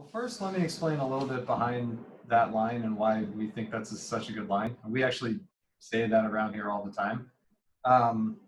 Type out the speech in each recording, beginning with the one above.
Well, first, let me explain a little bit behind that line and why we think that's such a good line. We actually say that around here all the time. Um,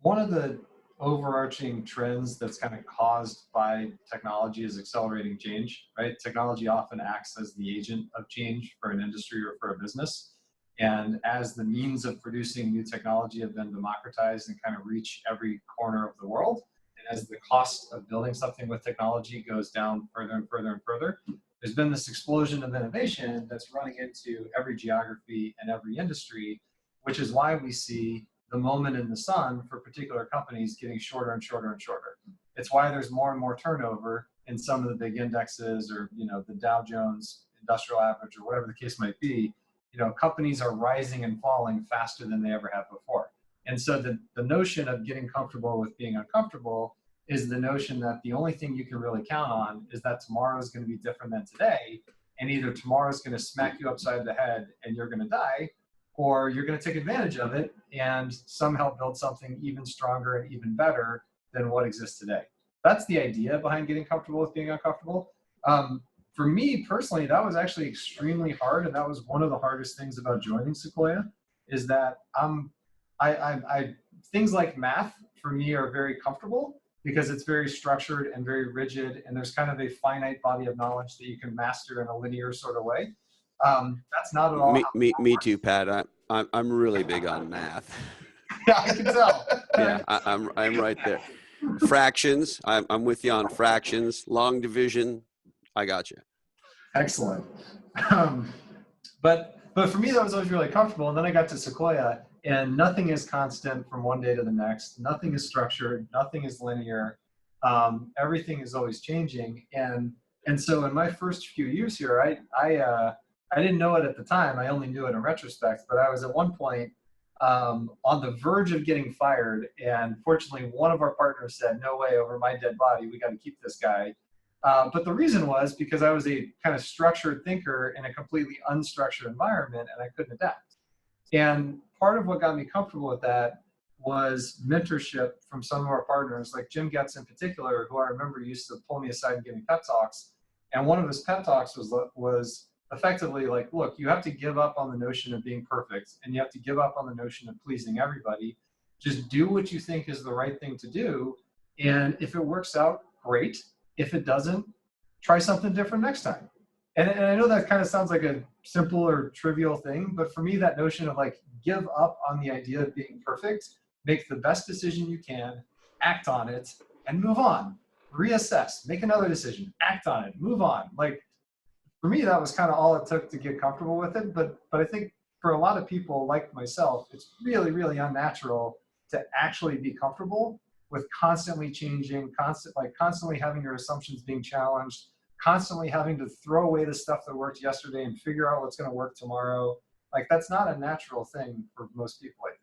One of the overarching trends that's kind of caused by technology is accelerating change, right? Technology often acts as the agent of change for an industry or for a business. And as the means of producing new technology have been democratized and kind of reach every corner of the world, and as the cost of building something with technology goes down further and further and further, there's been this explosion of innovation that's running into every geography and every industry, which is why we see the moment in the sun for particular companies getting shorter and shorter and shorter. It's why there's more and more turnover in some of the big indexes, or the Dow Jones Industrial Average, or whatever the case might be. Companies are rising and falling faster than they ever have before. And so the notion of getting comfortable with being uncomfortable is the notion that the only thing you can really count on is that tomorrow is going to be different than today. And either tomorrow is going to smack you upside the head and you're going to die, or you're going to take advantage of it and somehow build something even stronger and even better than what exists today. That's the idea behind getting comfortable with being uncomfortable. For me personally, that was actually extremely hard, and that was one of the hardest things about joining Sequoia, is that things like math for me are very comfortable because it's very structured and very rigid, and there's kind of a finite body of knowledge that you can master in a linear sort of way. That's not at all. Me too, Pat. I'm really big on math. Yeah, I can tell. Yeah, I'm right there. Fractions. I'm with you on fractions. Long division. I got you. Excellent. But for me, that was always really comfortable. And then I got to Sequoia, and nothing is constant from one day to the next. Nothing is structured. Nothing is linear. Everything is always changing. And so in my first few years here, I didn't know it at the time. I only knew it in retrospect. But I was at one point on the verge of getting fired. And fortunately, one of our partners said, "No way, over my dead body. We got to keep this guy." But the reason was because I was a kind of structured thinker in a completely unstructured environment, and I couldn't adapt. And part of what got me comfortable with that was mentorship from some of our partners, like Jim Getz in particular, who I remember used to pull me aside and give me pep talks. And one of his pep talks was effectively like, look, you have to give up on the notion of being perfect, and you have to give up on the notion of pleasing everybody. Just do what you think is the right thing to do. And if it works out, great. If it doesn't, try something different next time. And I know that kind of sounds like a simple or trivial thing, but for me, that notion of like, give up on the idea of being perfect, make the best decision you can, act on it, and move on. Reassess, make another decision, act on it, move on. Like, for me, that was kind of all it took to get comfortable with it. But I think for a lot of people like myself, it's really, really unnatural to actually be comfortable with constantly changing, constantly having your assumptions being challenged, constantly having to throw away the stuff that worked yesterday and figure out what's going to work tomorrow. Like, that's not a natural thing for most people, I